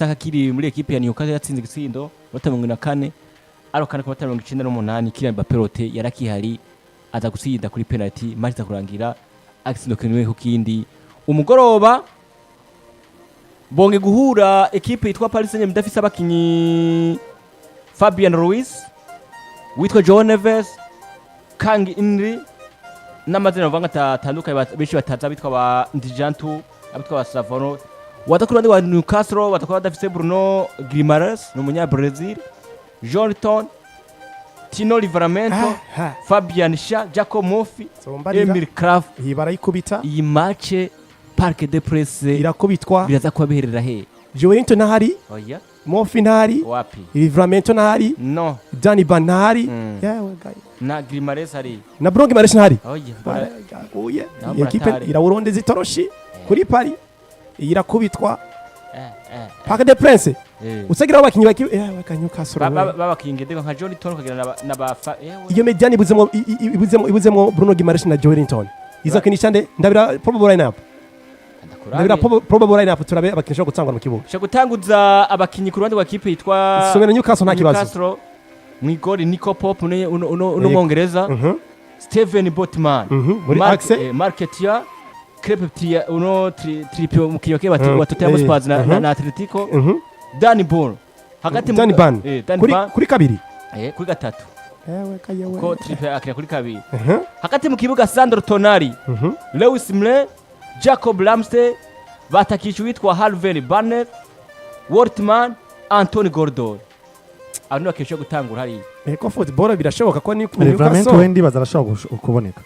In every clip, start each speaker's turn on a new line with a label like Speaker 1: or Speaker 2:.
Speaker 1: takakiri muri equipe ya Newcastle yatsinze igitsindo 74 arokana ku 98 Kylian Mbappe yarakihari aza gutsinda kuri penalty match kurangira agitsindo kenwe ku kindi umugoroba bonge guhura equipe yitwa Paris Saint-Germain dafise abakinyi Fabian Ruiz witwa João Neves Kang Inri n'amazina bavanga atandukanye benshi bataza bitwa ba Ndijantu abitwa ba Savano wadakurande wa Newcastle watakora dafise Bruno Guimaraes n'umunya Brazil Jordan Tino Livramento Fabian Sha Jacob Murphy Emil Kraft
Speaker 2: barayikubita
Speaker 1: iyi match Parc des Princes
Speaker 2: irakubitwa
Speaker 1: biraza kuba biherera he
Speaker 2: Joelinton ntahari
Speaker 1: oya
Speaker 2: Murphy ntahari
Speaker 1: wapi
Speaker 2: Livramento ntahari
Speaker 1: no
Speaker 2: Dani ntahari yewe gayi
Speaker 1: na Guimaraes hari
Speaker 2: na Bruno Guimaraes ntahari
Speaker 1: oya
Speaker 2: equipe irawuronde zitoroshi kuri Paris irakubitwa Parc des Princes usagira abakinyi bakanyuka
Speaker 1: babakinge ndego nka Joelinton kugira na ba
Speaker 2: iyo mediane ibuzemo Bruno Guimaraes na Joelinton izo kinisha ndabira probable lineup ndabira probable lineup turabe abakinisha gutangwa mu kibuga
Speaker 1: cyo gutanguza abakinyi ku ruhande rwa kipe yitwa
Speaker 2: Somera Newcastle nta kibazo
Speaker 1: mwigori Nico Pop no Mongereza Steven Botman Marketia Creptia uno tripio mukiyoke batotera Spurs na Atletico Danny Ball hagati
Speaker 2: Danny Ban kuri kabiri
Speaker 1: kuri gatatu ko tripio akira kuri kabiri hagati mu kibuga Sandro Tonali Lewis Mle Jacob Ramsey batakisha witwa Harvey Barnett Wortman Anthony Gordon ano akesha gutangura hari
Speaker 2: ko football birashoboka ko ni
Speaker 3: Livramento wendi bazarashobora kuboneka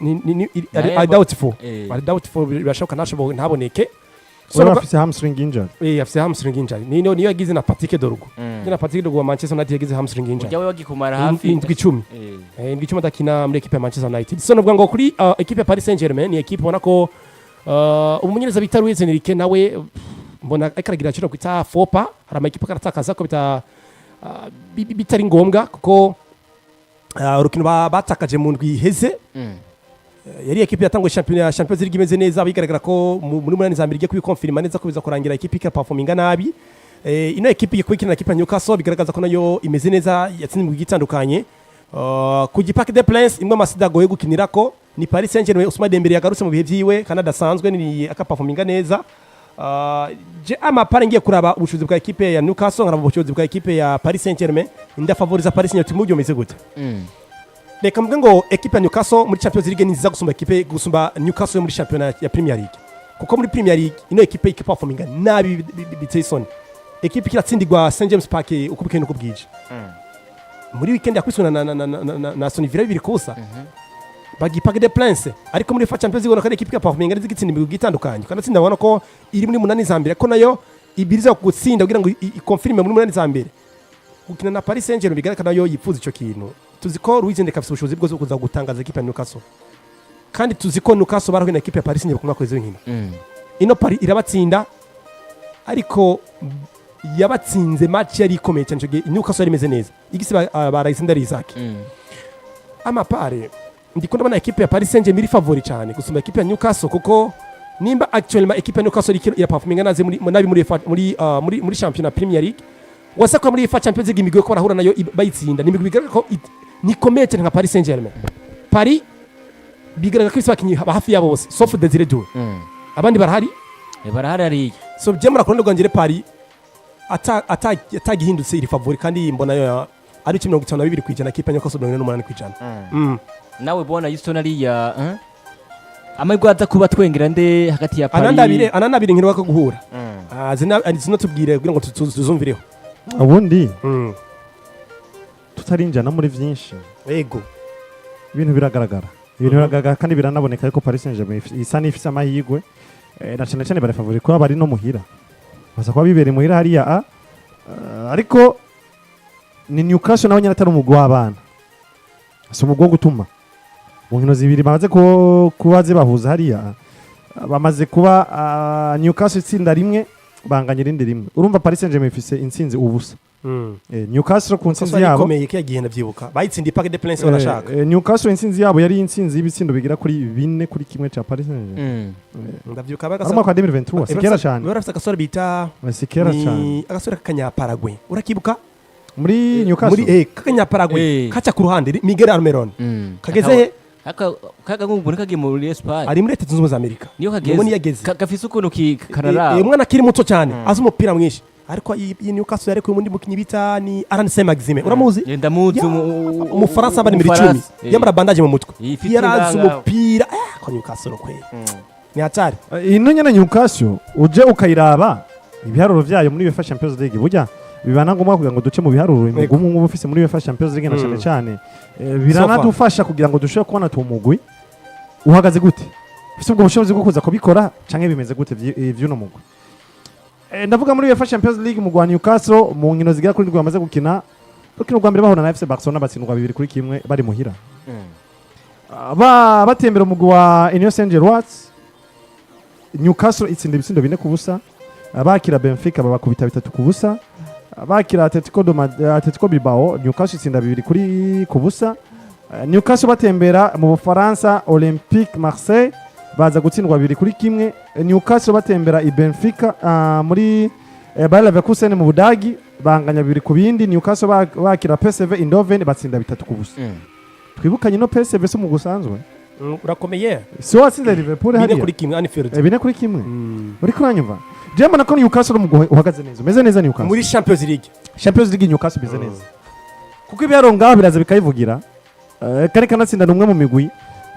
Speaker 2: I doubtful birashoboka nashoboka ntaboneke
Speaker 3: so afise hamstring injury
Speaker 2: afise hamstring injury niyo yagize na Patrick Dorgu na Patrick Dorgu wa Manchester United yagize hamstring injury
Speaker 1: yawe wagikumara hafi
Speaker 2: indwi 10 dakina muri equipe ya Manchester United so novuga ngo kuri equipe ya Paris Saint-Germain ni equipe ubona ko umumenyereza bita Luis Enrique nawe mbona akaragira cyo kwita fopa hari ama equipe karatakaza ko bitari ngombwa kuko urukino batakaje mu ndwi heze yari equipe yatangwe Champions League imeze neza bigaragara ko muri Umunani Zambere igiye kubikonfirma neza ko biza kurangira equipe ikora performinga nabi ino equipe ikwikina equipe ya Newcastle bigaragaza ko nayo imeze neza yatsinze mu gitandukanye ku Parc des Princes imwe amasida goye gukinira ko ni Paris Saint-Germain Ousmane Dembele yagarutse mu bihe byiwe Canada sanzwe ni aka performinga neza je amapare ngiye kuraba ubushobozi bwa equipe ya Newcastle nkaraba ubushobozi bwa equipe ya Paris Saint-Germain inda favoriza Paris Saint-Germain mu byo meze gute reka mvuge ngo equipe ya Newcastle muri Champions League niza gusumba Newcastle muri championnat ya Premier League kuko muri Premier League ino equipe performinga nabi bitesoni equipe kiratsindirwa St James Park ukubikene ukubwije muri weekend yakwisuna na Aston Villa biri kusa bagi Parc des Princes ariko muri Champions League nakane equipe performinga zigitsinda imigwi gitandukanye kandi tsinda ubona ko iri muri Umunani Zambere ko nayo ibiriza gutsinda kugira ngo ikonfirme muri Umunani Zambere gukina na Paris Saint-Germain bigaragara nayo yifuza ico kintu tuzi ko RWIZA ndeka ubushobozi bwo kuza gutangaza equipe ya Newcastle kandi tuzi ko Newcastle baraho na equipe ya Paris Saint-Germain kumwa kwezi nkino ino Paris irabatsinda ariko yabatsinze match yari ikomeye cyane cyo Newcastle yari imeze neza igisi barayitsinda Isaac amapare ndiko ndabona equipe ya Paris Saint-Germain iri favori cyane gusumba equipe ya Newcastle kuko nimba actually equipe ya Newcastle iri performinga naze muri championnat Premier League wasakwa muri Champions League imigwe ko barahura nayo bayitsinda nimigwe bigaragara ko ni komeye cyane nka Paris Saint-Germain Paris bigaragara ko isabakinyi hafi yabo bose sauf Desire Doué abandi barahari
Speaker 1: ari
Speaker 2: so byemura kurundo rwangire Paris atagihindutse iri favori kandi mbona yo ari 52 kwijana kipe Newcastle 88 kwijana
Speaker 1: nawe bona Houston ari ya amagwa aza kuba twengera nde hagati ya Paris
Speaker 2: anandabire nkino bako guhura zino tubwire kugira ngo tuzumvireho
Speaker 3: ubundi tutarinjana muri byinshi
Speaker 2: yego
Speaker 3: ibintu biragaragara kandi biranaboneka yuko Paris Saint-Germain isa n'ifise amahirwe na cyane bare favori ko bari no muhira baza kuba bibere muhira hariya ariko ni Newcastle nawe nyine atari umugwa w'abana so umugwa gutuma mu nkino zibiri bamaze kuba zibahuza hariya bamaze kuba Newcastle itsinda rimwe banganye rindi rimwe urumva Paris Saint-Germain ifise intsinzi ubusa Newcastle ku ntsinzi
Speaker 2: Kosa
Speaker 3: yabo
Speaker 2: ikomeye ko yagiye ndavyibuka bayitsindiye Parc des Princes barashaka
Speaker 3: Newcastle intsinzi yabo yari intsinzi y'ibitsindo bigera kuri 4 kuri kimwe ca Paris Saint-Germain
Speaker 2: ndavyibuka
Speaker 3: ari umwaka wa 2023 sikera cyane
Speaker 2: barafite agasore bita
Speaker 3: sikera cyane
Speaker 2: agasore k'akanyaparagwe urakibuka
Speaker 3: muri Newcastle
Speaker 2: muri k'akanyaparagwe kaca ku ruhande Miguel Almiron kageze he
Speaker 1: kaga ngubone kagiye muri Espagne
Speaker 2: ari muri Leta Zunze Ubumwe za Amerika
Speaker 1: niyo
Speaker 2: Niyo
Speaker 1: kageze gafise ukuntu kanara
Speaker 2: umwana akiri muto cyane azi umupira mwinshi ariko iyi Newcastle yarekuye umundi mukinyi bita ni Aranse Maxime uramuzi
Speaker 1: ndamuzi
Speaker 2: umufaransa bari muri 10 yambara bandage mu mutwe yarazi umupira ko Newcastle kwe ni hatari
Speaker 3: ino nyene Newcastle uje ukayiraba ibiharuro vyayo muri UEFA Champions League burya bibana ngombwa kugira ngo duce mu biharuro imigumu nk'ubufise muri UEFA Champions League na cyane cyane biranadufasha kugira ngo dushobore kubona tumugwi uhagaze gute ufise ubwo bushobozi bwo kuza kubikora canke bimeze gute vy'uno mugwi ndavuga muri UEFA Champions League mu Rwanda Newcastle mu nkino zigera kuri bamaze gukina rukino rwa mbere bahona na FC Barcelona batsindwa 2 kuri kimwe bari muhira batembera umugwi wa Union Saint-Gilloise Newcastle itsinda ibitsindo 4 ku busa bakira Benfica babakubita 3 ku busa bakira Atletico Bilbao Newcastle itsinda 2 kuri ku busa Newcastle batembera mu Bufaransa Olympique Marseille baza gutsindwa 2 kuri kimwe Newcastle batembera i Benfica muri Bayer Leverkusen mu Budagi banganya 2 ku bindi Newcastle bakira PSV Eindhoven batsinda 3 ku busa twibukanye no PSV so mu gusanzwe
Speaker 2: urakomeye
Speaker 3: so watsinze Liverpool hariya
Speaker 2: 4 kuri kimwe Anfield
Speaker 3: 4 kuri kimwe uri kuranyumva Jemba nako Newcastle mu uhagaze neza meze neza Newcastle
Speaker 2: muri Champions League
Speaker 3: Newcastle beze neza kuko ibyaronga biraza bikayivugira kare kanatsinda numwe mu migwi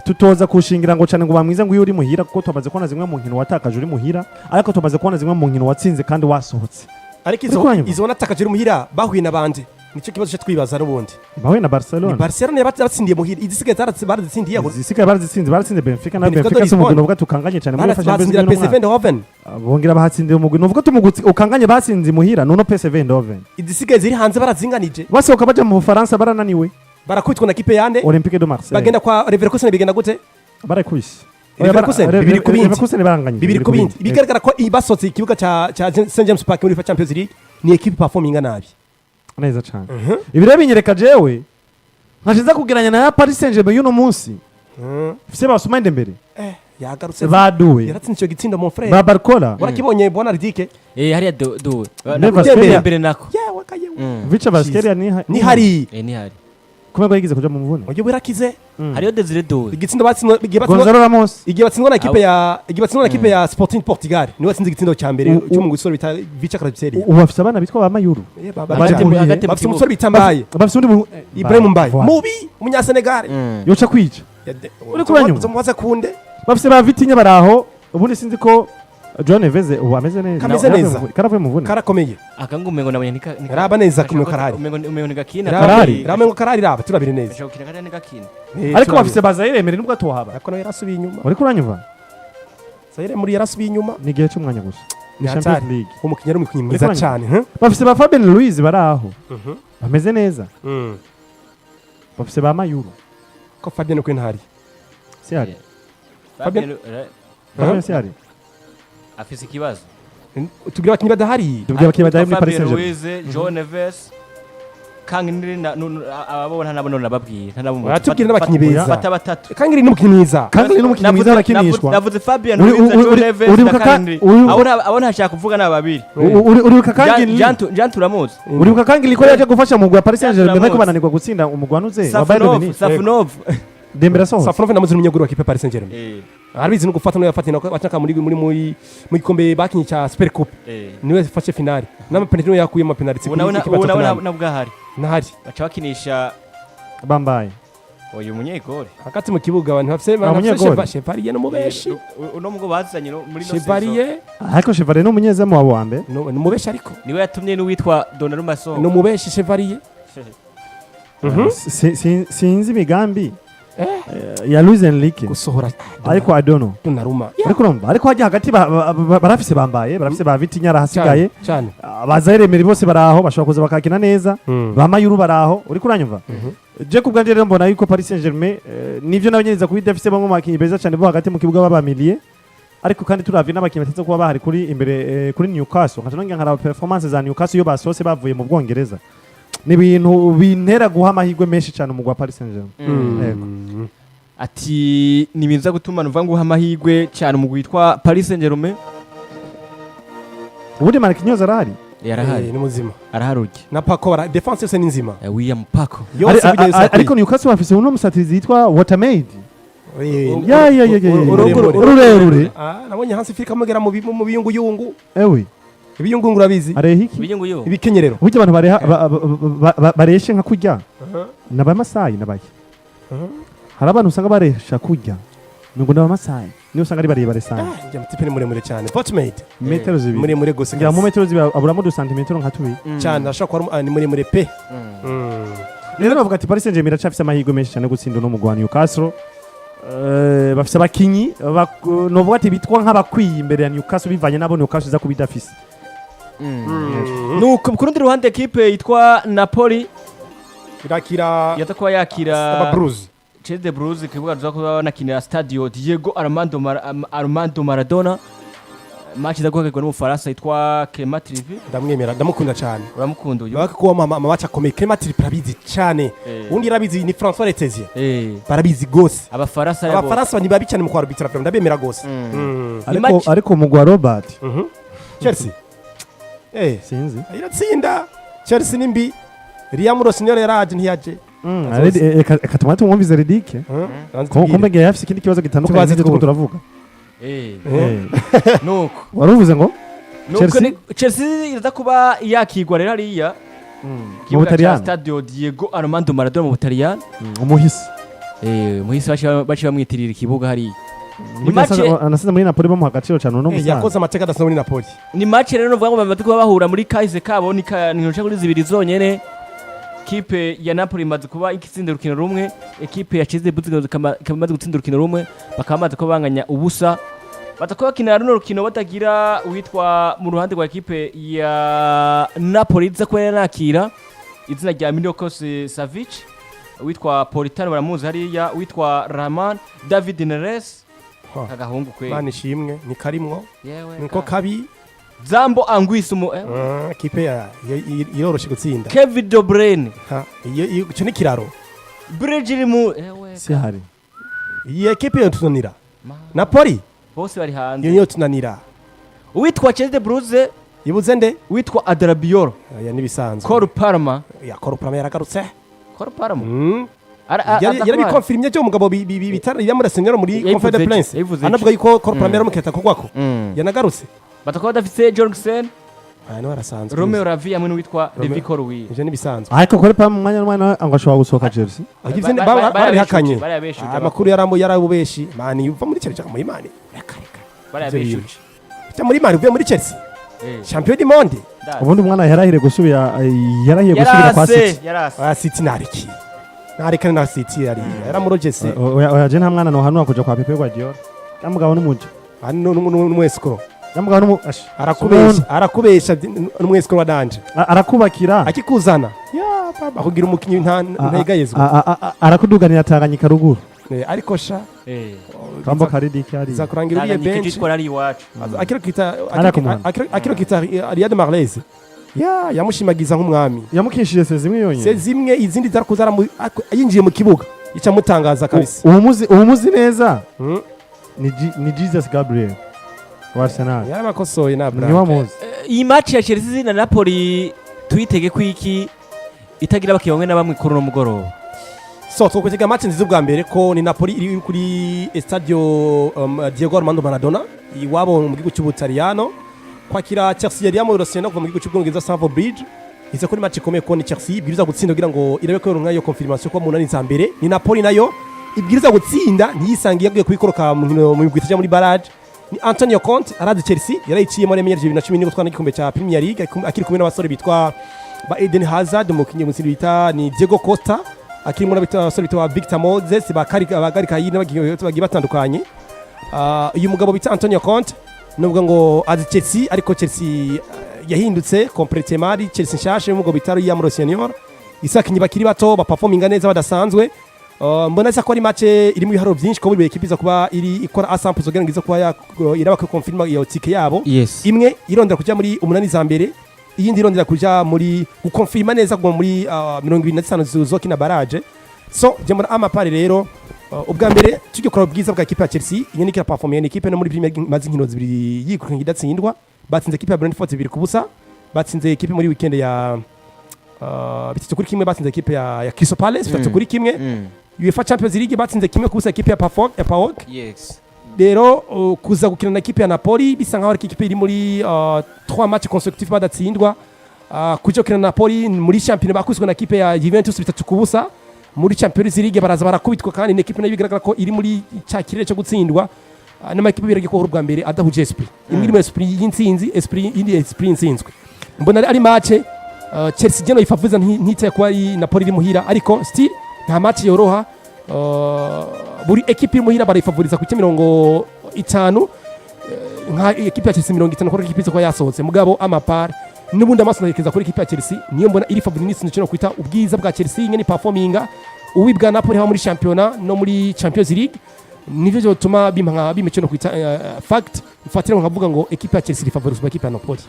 Speaker 3: tutoza kushingira ngo cyane ngo bamwiza ngo uri muhira kuko tumaze kubona zimwe mu nkino watakaje uri muhira ariko tumaze kubona zimwe mu nkino watsinze kandi wasohotse
Speaker 2: ariko izo natakaje uri muhira bahuye nabandi nicyo kibazo cyo twibaza n'ubundi
Speaker 3: bahuye na Barcelona
Speaker 2: yabatsindiye muhira izisigaye baratsindiye
Speaker 3: baratsinze Benfica na Benfica so mugino vuga tukanganye cyane muri fashion
Speaker 2: PSV Eindhoven
Speaker 3: bongera bahatsindiye umugwi nuvuga tumugutse ukanganye batsinze muhira nuno PSV Eindhoven
Speaker 2: izisigaye ziri hanze barazinganije
Speaker 3: bose ukabaje mu Bufaransa barananiwe
Speaker 2: barakubitwa na kipe yande
Speaker 3: Olympique de Marseille
Speaker 2: bagenda kwa Leverkusen bigenda gute
Speaker 3: barakubise
Speaker 2: Leverkusen bibiri ku bindi
Speaker 3: Leverkusen baranganye
Speaker 2: bibiri ku bindi bigaragara ko ibasotse ikibuga cha St James Park muri Champions League ni equipe performinga nabi
Speaker 3: neza cyane ibirebe binyereka jewe nkashiza kugeranya na Paris Saint-Germain y'uno munsi fise basuma ndembere
Speaker 2: yagarutse
Speaker 3: baduwe
Speaker 2: yaratsinze icyo gitsindo mon frère
Speaker 3: ba Barcola
Speaker 2: warakibonye Bonardike
Speaker 1: hariya do
Speaker 3: mbere
Speaker 1: nako
Speaker 2: yewe kaye
Speaker 3: Vicha Vasqueria
Speaker 2: ni hari
Speaker 3: kumwe yagize kuja mu mvune
Speaker 2: oyo birakize
Speaker 1: hariyo Desire do
Speaker 2: igitsindo batsindwa
Speaker 3: Gonzalo Ramos
Speaker 2: igihe batsindwa na equipe ya Sporting Portugal niwe watsinze igitsindo cya mbere cyo mu gisoro bita Vicha Vasqueria
Speaker 3: ubafise abana bitwa ba Mayuru
Speaker 2: bafise umusore bitambaye
Speaker 3: bafise undi
Speaker 2: Ibrahim Mbaye mubi umunya Senegal
Speaker 3: yoca kwica uri kubanyuma
Speaker 2: mubaza kunde
Speaker 3: bafise ba Vitinha baraho ubundi sinzi ko John Neves ubu ameze neza karavuye mu mvune
Speaker 2: karakomeye
Speaker 1: akangu umengo nabonye nika
Speaker 2: raba neza kumwe karari
Speaker 1: umengo nigakina
Speaker 2: ramengo karari raba turabire neza
Speaker 1: shokina kandi nigakina
Speaker 3: ariko bafise Bazayire emere nubwo atohaba
Speaker 2: ariko nawe yarasubiye inyuma
Speaker 3: uri kuranyumva
Speaker 2: Zaire muri yarasubiye inyuma
Speaker 3: ni gihe cy'umwanya gusa ni Champions League
Speaker 2: umukinnyi ari umukinnyi mwiza cyane
Speaker 3: bafise ba Fabian Ruiz baraho bameze neza bafise ba Mayuru
Speaker 2: ko Fabian ko ntari
Speaker 3: Siari
Speaker 1: Fabian
Speaker 3: Siari
Speaker 1: afise ikibazo
Speaker 2: tugira abakinnyi badahari
Speaker 3: muri Paris Saint-Germain
Speaker 1: John Neves kangi ababona ntabona nababwiye
Speaker 2: tubwire n'abakinnyi beza
Speaker 1: batatu
Speaker 2: kangi n'umukinnyi mwiza
Speaker 3: arakinishwa
Speaker 1: navuze Fabian Ruiz John Neves na kangi abona hashaka kuvuga n'ababiri
Speaker 3: uribuka kangi
Speaker 1: Jean turamuzi
Speaker 3: uribuka kangi liko yaje gufasha mu gwa Paris Saint-Germain ariko bananirwa gutsinda umugwanuze wa Bayern Munich
Speaker 1: Safonov
Speaker 3: Dembele soho
Speaker 2: Safonov namuzi n'umunyaguru wa kipe Paris Saint-Germain arabizi no gufata no yafatina bataka muri gikombe bakinyi cha Super Coupe niwe fashe finale n'amapenalty no yakuye amapenalty
Speaker 1: nabwahari
Speaker 2: nahari
Speaker 1: baca bakinisha
Speaker 3: bambaye
Speaker 1: uyu munyegore
Speaker 2: hagati mu kibuga abantu bafise Chevalier no mubeshi
Speaker 1: uno mugo bazanye muri no
Speaker 2: Chevalier
Speaker 3: ariko Chevalier no munyezamo wabo wambe
Speaker 2: no mubeshi ariko
Speaker 1: niwe yatumye n'uwitwa Donnarumma so
Speaker 2: no mubeshi Chevalier
Speaker 3: sinzi imigambi ya Luis Enrique
Speaker 2: gusohora
Speaker 3: ariko adono
Speaker 2: Donnarumma
Speaker 3: ariko urumva ariko hajya hagati barafise bambaye barafise ba Vitinha arahasigaye
Speaker 2: cyane
Speaker 3: Bazayire emere bose baraho bashobora kuza bakakina neza ba Mayuru baraho uri kuranyumva je kubwanje rero mbona yuko Paris Saint-Germain nivyo nabanyiriza kuba idafise bamwe makinyi beza cyane bo hagati mu kibuga babamiliye ariko kandi turavye n'abakinnyi bateze kuba bahari kuri imbere kuri Newcastle nkaca nongera nkaraba performance za Newcastle iyo basose bavuye mu Bwongereza ni ibintu bintera guha amahirwe menshi cyane umugwa Paris Saint-Germain.
Speaker 1: Ati ni ibintu za gutuma nuvuga ngo uha amahirwe cyane umugwi witwa Paris Saint-Germain.
Speaker 3: Ubundi Marquinhos arahari
Speaker 1: Yarahari
Speaker 2: ni muzima
Speaker 1: araharuye
Speaker 2: na Paco bara defense yose ni nzima
Speaker 1: William Paco
Speaker 2: yose
Speaker 3: ariko Newcastle bafise uno musatirizi yitwa Watermaid ururerure
Speaker 2: nabonye hasi Afrika mugera mu biyunguyungu
Speaker 3: ewe
Speaker 2: ibiyungungura bizi
Speaker 3: arehe iki
Speaker 1: ibiyunguyo
Speaker 2: ibikenyerero
Speaker 3: burya abantu bareha bareshe nka kurya n'abamasayi nabaye hari abantu usanga baresha kurya ngo n'abamasayi niyo usanga ari barebare sana
Speaker 2: njya mutipe ni muremure cyane Fortmate
Speaker 3: metero zibiri
Speaker 2: muremure gose
Speaker 3: ngira mu metero zibiri aburamo 2 cm nka tubiri
Speaker 2: cyane ashaka kuba ni muremure pe
Speaker 3: rero bavuga ati Paris Saint-Germain iracafise amahirwe menshi cyane gutsinda no mugwa Newcastle bafise abakinyi novuga ati bitwa nk'abakwiye imbere ya Newcastle bivanye nabo Newcastle iza kubidafise
Speaker 1: nuko ku rundi ruhande equipe yitwa Napoli
Speaker 2: irakira
Speaker 1: yatakuba yakira
Speaker 2: Bruce
Speaker 1: Chelsea de Bruce kibuga tuzakuba nakinira Stadio Diego Armando Maradona match zaguhagarikwa n'umufaransa yitwa Clément Trivi
Speaker 2: ndamwemera ndamukunda cyane
Speaker 1: uramukunda uyu
Speaker 2: bako mama match akomeye Clément Trivi barabizi cyane undi rabizi ni François Letizia barabizi gose abafaransa ni babi cyane mu kwarbitra film ndabemera gose
Speaker 3: ariko mugwa Robert
Speaker 2: Chelsea
Speaker 3: sinzi
Speaker 2: iratsinda Chelsea nimbi Liam Rossignol yaraje ntiyaje
Speaker 3: ekatuma tumwumvize ridike kumbe ngiye yafise ikindi kibazo gitandukanye n'ibyo turavuga
Speaker 1: nuko
Speaker 3: waruvuze ngo
Speaker 1: Chelsea iraza kuba yakigwa rero hariya
Speaker 3: mu Butaliyani
Speaker 1: Stadio Diego Armando Maradona mu Butaliyani
Speaker 3: umuhisi
Speaker 1: baci bamwitirira ikibuga hariya
Speaker 3: anasize muri Napoli bamuha agaciro cyane no musaza
Speaker 2: yakoze amateka adasa muri Napoli
Speaker 1: ni match rero novuga ngo bamaze kuba bahura muri kahise kabo ni ntoca kuri zibiri zonyene ekipe ya Napoli imaze kuba ikitsinda urukino rumwe ekipe ya Chelsea kamaze gutsinda urukino rumwe bakamaze ko banganya ubusa batakuba kinara runo rukino batagira witwa mu ruhande rwa ekipe ya Napoli iza ko yakira izina rya Miloš Savic witwa Politano baramuzi hariya witwa Rahman David Neres agahungu kwe
Speaker 2: bani shimwe ni karimwo niko kabi
Speaker 1: Zambo Anguissa
Speaker 2: kipe ya yoroshe gutsinda
Speaker 1: Kevin De Bruyne
Speaker 2: cyo ni kiraro
Speaker 1: Bridgelimu
Speaker 3: si hari
Speaker 2: iyi kipe yo tunanira Napoli
Speaker 1: bose bari hanze
Speaker 2: yo tunanira
Speaker 1: witwa Chelsea de Bruce
Speaker 2: ibuze nde
Speaker 1: witwa Adrabiolo
Speaker 2: ya nibisanzwe
Speaker 1: Cole Palmer
Speaker 2: yaragarutse
Speaker 1: Cole Palmer
Speaker 2: yari bikonfirmye cyo umugabo bitara yamura senior muri Conference de Prince anavuga yuko Cole Palmer muketa kugwako yanagarutse
Speaker 1: batakuba dafise Jorgensen
Speaker 2: no arasanzwe
Speaker 1: Romeo Lavia hamwe n'uwitwa David Corwi
Speaker 2: ivyo nibisanzwe
Speaker 3: ariko Cole Palmer mwanya n'umwana angashobora gusohoka Chelsea
Speaker 2: agivye barabihakanye amakuru yarabubeshi mani yuva muri Chelsea muri mani yakareka
Speaker 1: barabeshuje
Speaker 2: muri mani uvuye muri Chelsea champion du monde
Speaker 3: ubundi umwana yarahire gusubira kwa City
Speaker 2: City nariki nareka na City yaramurogese
Speaker 3: oya je nta mwana no hanwa kuja kwa Pepe Guardiola yamugabo n'umujo
Speaker 2: n'umwesiko
Speaker 3: yamugabo n'umuash
Speaker 2: arakubesha n'umwesiko wa danje
Speaker 3: arakubakira
Speaker 2: akikuzana ya baba kugira umukinyi ntayegayezwa
Speaker 3: arakuduganira Tanganyika ruguru
Speaker 2: ariko sha
Speaker 3: kambo karidiki ari
Speaker 2: zakurangira uriye bench
Speaker 1: kitwa ari iwacu
Speaker 2: akiro kita Riyad Mahrez yamushimagiza nk'umwami
Speaker 3: yamukishije sezimwe yonyine
Speaker 2: sezimwe izindi zarakuzara yinjiye mu kibuga ica mutangaza kabisa
Speaker 3: umuzi neza ni Jesus Gabriel wa Arsenal
Speaker 2: yarabakosoye na
Speaker 3: Bra niwa muzi
Speaker 1: iyi match ya Chelsea na Napoli tuyitege kwiki itagira bakiye bamwe na bamwe kuri no mugoroba
Speaker 2: so twokutega match nziza bwa mbere ko ni Napoli iri kuri Stadio Diego Armando Maradona iwabo mu gihugu cy'Ubutaliyano kwakira Chelsea yari yamurosena kuva mu gihugu cy'Ubwongereza Stamford Bridge iza kuri match ikomeye ko ni Chelsea ibwiriza gutsinda kugira ngo irabe ko runka yo confirmation ko Umunani Zambere ni Napoli nayo ibwiriza gutsinda ntiyisangiye yagiye kubikoroka mu gwita muri barrage ni Antonio Conte arazi Chelsea yarayiciye muri 2010 gutwara igikombe cya Premier League akiri kumwe n'abasore bitwa ba Eden Hazard umukinyi musiri bita ni Diego Costa akiri muri abasore bitwa Victor Moses bagarika yine bagiye batandukanye uyu mugabo bita Antonio Conte nubwo ngo azi Chelsea ariko Chelsea yahindutse completement Chelsea nshashe mugabo bitaro ya Muro Senior isakinyi bakiri bato ba performinga neza badasanzwe mbona ko ari match irimo ibiharuro byinshi ko buri ekipe iza kuba ikora asample zo kugira kuba iraba ko confirm iyo tike yabo imwe irondera kujya muri umunani Zambere iyindi irondera kujya muri gukonfirma neza ngo muri 25 zokina barrage so jemura amapare rero ubwa mbere tujye kora ubwiza bwa ekipe ya Chelsea inyene ikira perform ya ekipe no muri Premier mazi nkino zibiri yikuruka idatsindwa batsinze ekipe ya Brentford 2-0 batsinze ekipe muri weekend ya bitatu kuri kimwe batsinze ekipe ya Crystal Palace bitatu kuri kimwe UEFA Champions League batsinze kimwe kubusa ekipe ya PAOK rero kuza gukina na ekipe ya Napoli bisa nkaho ari ekipe iri muri 3 match consecutive badatsindwa kuja gukina na Napoli muri champion bakuzwe na ekipe ya Juventus bitatu kubusa muri Champions League baraza barakubitwa kandi ni ekipe nayo bigaragara ko iri muri cya kirere cyo gutsindwa n'ama ekipe birage ko urwa mbere adahuje esprit imwe muri esprit y'intsinzi indi esprit y'intsinzwe mbona ari match Chelsea jeno ifavuza ntitse kwa Napoli iri muhira ariko still nta match yoroha buri ekipe iri muhira barayifavoriza ku 50 nka ekipe ya Chelsea 50 ko ekipe ko yasohotse mugabo amapar n'ubundi amaso narekeza kuri ekipe ya Chelsea niyo mbona iri favoritism n'icyo kwita ubwiza bwa Chelsea ingene performinga uwibwa Napoli ha muri championnat no muri Champions League nivyo byo tuma bimece no kwita fact ufatira nkavuga ngo ekipe ya Chelsea iri favoriswa ekipe ya Napoli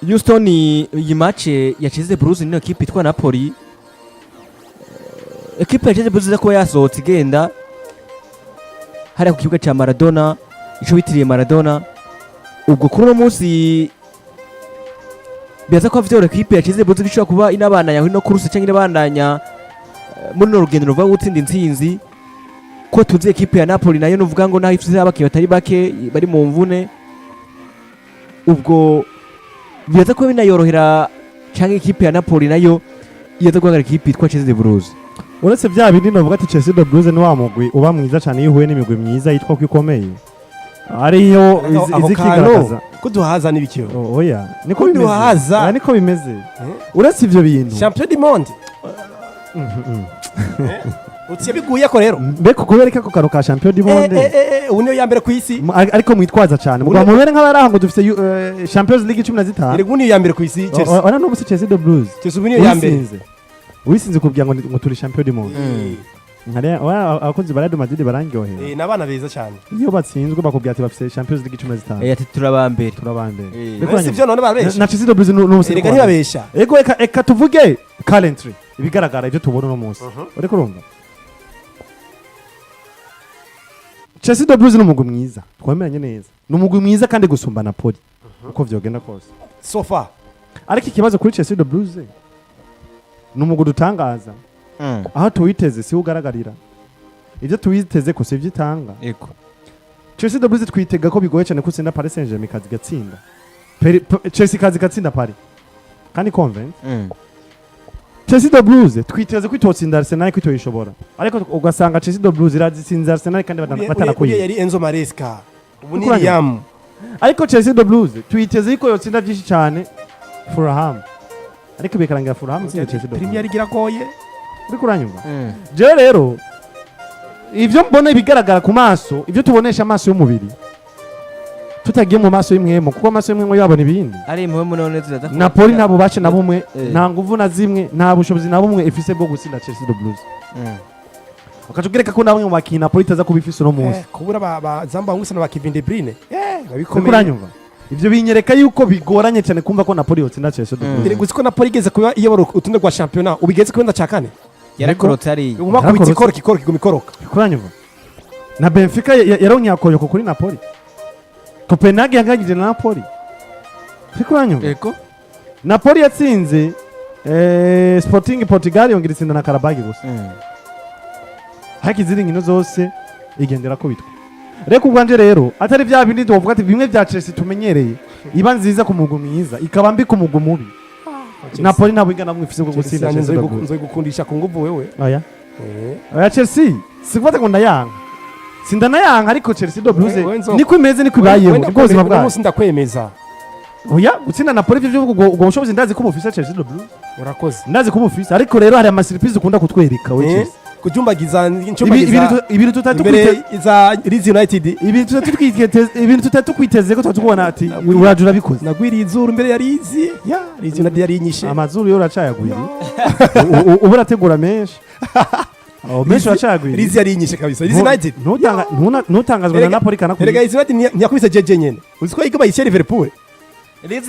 Speaker 1: Houston iyi match ya Chelsea Blues ni ekipe itwa Napoli ekipe ya Chelsea Blues ko yasohotse igenda hari ku kibuga cha Maradona ico bitiriye Maradona ubwo kuri no munsi biaza ko vyo ekipe ya Chelsea Blues bishobora kuba inabana ya no kuruse cyangwa inabandanya muri no rugendo ruva gutsinda intsinzi ko tuzi ekipe ya Napoli nayo nuvuga ngo naho ifite abaki batari bake bari mu mvune ubwo biaza ko binayorohera cyangwa ekipe ya Napoli nayo yaza guhagarika ekipe itwa Chelsea Blues
Speaker 3: uretse bya bindi novuga ati Chelsea Blues ni wa mugwi uba mwiza cyane yihuye n'imigwi myiza yitwa ko ikomeye ariyo izikigaragaza
Speaker 2: kuduhaza n'ibikiro
Speaker 3: oya
Speaker 2: niko bimeze
Speaker 3: niko bimeze uretse ivyo bintu
Speaker 2: champion du monde utiye biguye ko rero
Speaker 3: mbeko kubereka ko karo ka champion du monde
Speaker 2: uniyo ya mbere ku isi
Speaker 3: ariko mwitwaza cyane mugwa mubere nk'abaraho ngo dufite Champions League 15
Speaker 2: iri uniyo ya mbere ku isi Chelsea
Speaker 3: ona no musi Chelsea Blues
Speaker 2: Chelsea uniyo ya mbere
Speaker 3: wisinze kubya ngo turi champion du monde nkare abakunzi ba Real Madrid barangyohera
Speaker 2: nabana beza cyane
Speaker 3: iyo batsinzwe bakubwira ati bafite Champions League 15
Speaker 1: ati turabambere
Speaker 2: bese ivyo none barabesha
Speaker 3: na Chelsea Blues n'ubusi
Speaker 2: reka ntibabesha
Speaker 3: ego eka tuvuge currently ibigaragara ibyo tubona no munsi ureko urumva Chelsea Blues ni umugwi mwiza twameranye neza ni umugwi mwiza kandi gusumba Napoli uko vyogenda kose
Speaker 2: so far
Speaker 3: ariko ikibazo kuri Chelsea Blues ni umugwi dutangaza aho tuwiteze si ugaragarira ibyo tuwiteze ko sivyo itanga
Speaker 1: eko
Speaker 3: Chelsea Blues twitega ko bigoye cyane kutsinda Paris Saint-Germain kazi gatsinda Chelsea kazi gatsinda Paris kandi convent Chelsea Blues twiteze ko itotsinda Arsenal ko itoyishobora ariko ugasanga Chelsea Blues irazitsinda Arsenal kandi batanakuye
Speaker 2: yari Enzo Maresca ubu ni Liam
Speaker 3: ariko Chelsea Blues twiteze ko yotsinda byinshi cyane Fulham ariko bikarangira Fulham tsinda Chelsea Blues
Speaker 2: Premier League irakoye
Speaker 3: uriko uranyumva je rero ivyo mbona bigaragara ku maso ivyo tubonesha amaso y'umubiri tutagiye mu maso y'imwemo kuko amaso y'imwemo yabona ibindi
Speaker 1: ari imwe none ziraza
Speaker 3: Napoli nabo bace na bumwe nta nguvu na zimwe nta bushobozi na bumwe ifise bwo gutsinda Chelsea Blues akajugereka ko nabamwe mu bakina Napoli taza kubifise no munsi
Speaker 2: kubura ba Zamba nguse na ba Kevin De Bruyne
Speaker 3: babikomeye uranyumva ivyo binyereka yuko bigoranye cyane kumva ko Napoli yotsinda Chelsea Blues
Speaker 2: ndire guzi ko Napoli igeze kuba iyobora utunde kwa championnat ubigeze kwenda cyakane
Speaker 1: yarakorotse ari
Speaker 2: uma kubiti koroki gumikoroka
Speaker 3: kuranyumva na Benfica yaronye akoyoko kuri Napoli Copenhagen yangagije na Napoli kuranyumva
Speaker 1: eko
Speaker 3: Napoli yatsinze Sporting Portugal yongera itsinda na Karabagi gusa hakizira inkino zose igendera ko bitwa reko ubwanje rero atari bya bindi tuvuga ati bimwe bya Chelsea tumenyereye iba nziza ku mugwi mwiza ikaba mbi ku mugwi mubi Napoli ntabwo igana mwifise bwo gutsinda
Speaker 2: nzoy gukundisha ku nguvu wewe
Speaker 3: oya Chelsea sikufata ngo ndayanga sindanayanga ariko Chelsea Blues niko imeze niko ibayeho niko ubuzima bwayo
Speaker 2: umunsi ndakwemeza
Speaker 3: oya gutsinda Napoli byo ubwo bushobozi ndazi ko bufise Chelsea Blues
Speaker 2: urakoze
Speaker 3: ndazi ko bufise ariko rero hari ama surprise ukunda kutwereka we Chelsea
Speaker 2: kujumbagiza
Speaker 3: ibintu tutatu
Speaker 2: imbere za Leeds United
Speaker 3: ibintu tutatu kwiteze ko tukubona ati uraje urabikoze
Speaker 2: nagwiriye izuru imbere ya Leeds United yari inyishe
Speaker 3: amazuru yo uracayagwiriye ubu urategura menshi menshi uracayagwiriye
Speaker 2: Leeds yari inyishe kabisa Leeds United
Speaker 3: ntutangazwe na Napoli kana
Speaker 2: Leeds United ntiyakubise jeje nyene uziko igaba yishe Liverpool
Speaker 1: Leeds